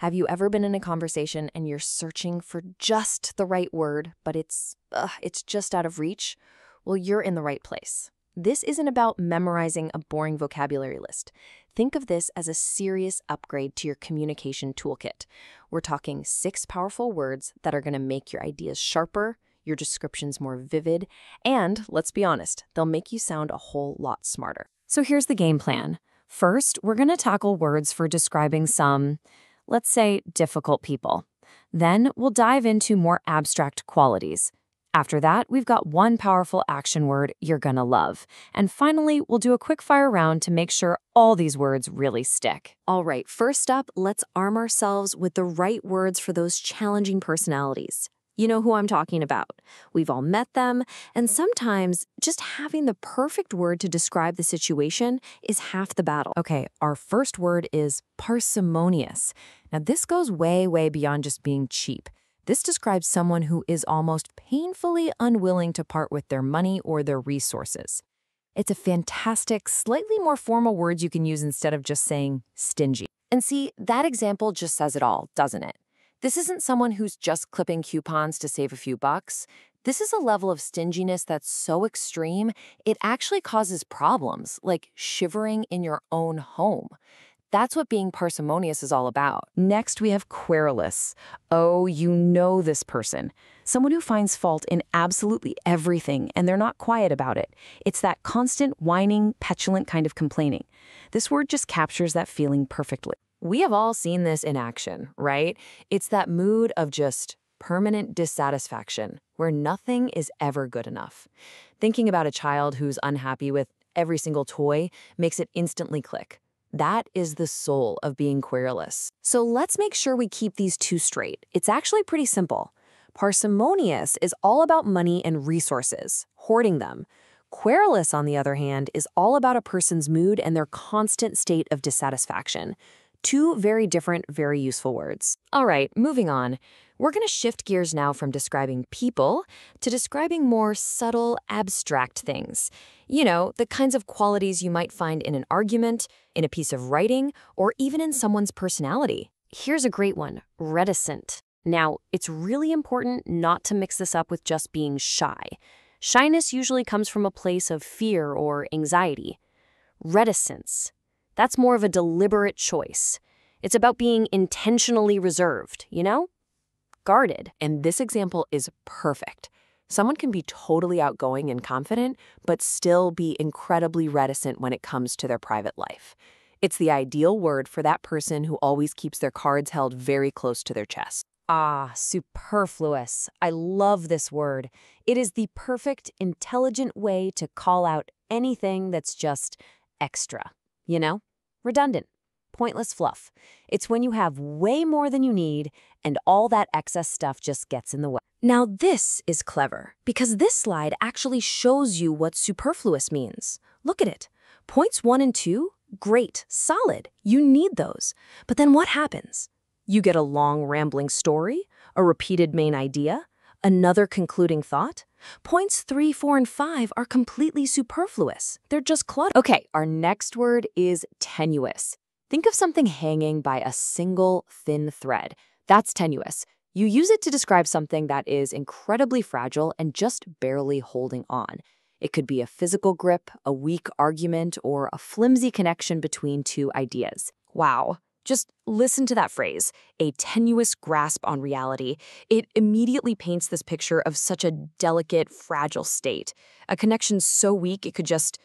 Have you ever been in a conversation and you're searching for just the right word, but it's just out of reach? Well, you're in the right place. This isn't about memorizing a boring vocabulary list. Think of this as a serious upgrade to your communication toolkit. We're talking 6 powerful words that are going to make your ideas sharper, your descriptions more vivid, and, let's be honest, they'll make you sound a whole lot smarter. So here's the game plan. First, we're going to tackle words for describing some, let's say, difficult people. Then we'll dive into more abstract qualities. After that, we've got one powerful action word you're gonna love. And finally, we'll do a quick fire round to make sure all these words really stick. All right, first up, let's arm ourselves with the right words for those challenging personalities. You know who I'm talking about. We've all met them, and sometimes just having the perfect word to describe the situation is half the battle. Okay, our first word is parsimonious. Now, this goes way, way beyond just being cheap. This describes someone who is almost painfully unwilling to part with their money or their resources. It's a fantastic, slightly more formal word you can use instead of just saying stingy. And see, that example just says it all, doesn't it? This isn't someone who's just clipping coupons to save a few bucks. This is a level of stinginess that's so extreme, it actually causes problems, like shivering in your own home. That's what being parsimonious is all about. Next, we have querulous. Oh, you know this person. Someone who finds fault in absolutely everything, and they're not quiet about it. It's that constant, whining, petulant kind of complaining. This word just captures that feeling perfectly. We have all seen this in action, right? It's that mood of just permanent dissatisfaction, where nothing is ever good enough. Thinking about a child who's unhappy with every single toy makes it instantly click. That is the soul of being querulous. So let's make sure we keep these two straight. It's actually pretty simple. Parsimonious is all about money and resources, hoarding them. Querulous, on the other hand, is all about a person's mood and their constant state of dissatisfaction. Two very different, very useful words. All right, moving on. We're going to shift gears now from describing people to describing more subtle, abstract things. You know, the kinds of qualities you might find in an argument, in a piece of writing, or even in someone's personality. Here's a great one, reticent. Now, it's really important not to mix this up with just being shy. Shyness usually comes from a place of fear or anxiety. Reticence. That's more of a deliberate choice. It's about being intentionally reserved, you know? Guarded. And this example is perfect. Someone can be totally outgoing and confident, but still be incredibly reticent when it comes to their private life. It's the ideal word for that person who always keeps their cards held very close to their chest. Ah, superfluous. I love this word. It is the perfect, intelligent way to call out anything that's just extra. You know? Redundant. Pointless fluff. It's when you have way more than you need and all that excess stuff just gets in the way. Now this is clever because this slide actually shows you what superfluous means. Look at it. Points 1 and 2, great, solid. You need those. But then what happens? You get a long rambling story, a repeated main idea, another concluding thought. Points 3, 4, and 5 are completely superfluous. They're just clutter. Okay, our next word is tenuous. Think of something hanging by a single thin thread. That's tenuous. You use it to describe something that is incredibly fragile and just barely holding on. It could be a physical grip, a weak argument, or a flimsy connection between two ideas. Wow. Just listen to that phrase, a tenuous grasp on reality. It immediately paints this picture of such a delicate, fragile state. A connection so weak it could just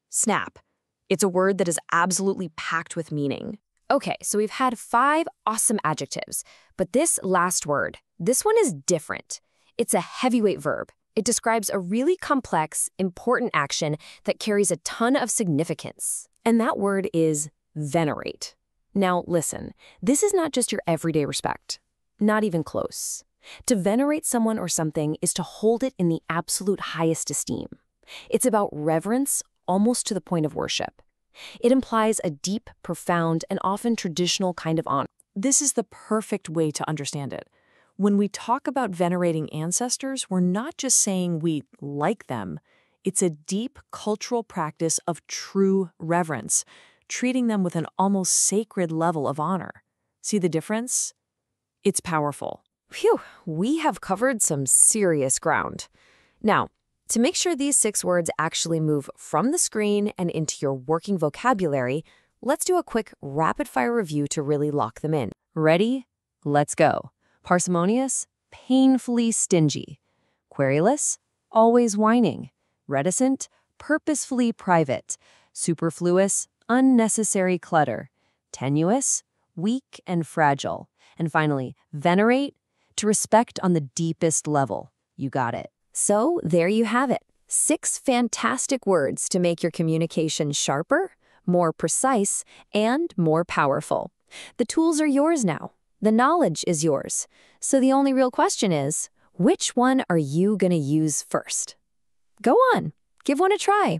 snap. It's a word that is absolutely packed with meaning. Okay, so we've had 5 awesome adjectives, but this last word, this one is different. It's a heavyweight verb. It describes a really complex, important action that carries a ton of significance. And that word is venerate. Now, listen, this is not just your everyday respect. Not even close. To venerate someone or something is to hold it in the absolute highest esteem. It's about reverence, almost to the point of worship. It implies a deep, profound, and often traditional kind of honor. This is the perfect way to understand it. When we talk about venerating ancestors, we're not just saying we like them. It's a deep cultural practice of true reverence, treating them with an almost sacred level of honor. See the difference? It's powerful. Phew, we have covered some serious ground. Now, to make sure these 6 words actually move from the screen and into your working vocabulary, let's do a quick rapid-fire review to really lock them in. Ready? Let's go. Parsimonious, painfully stingy. Querulous, always whining. Reticent, purposefully private. Superfluous, unnecessary clutter. Tenuous, weak and fragile. And finally, venerate, to respect on the deepest level. You got it. So there you have it. 6 fantastic words to make your communication sharper, more precise, and more powerful. The tools are yours now. The knowledge is yours. So the only real question is, which one are you going to use first? Go on, give one a try.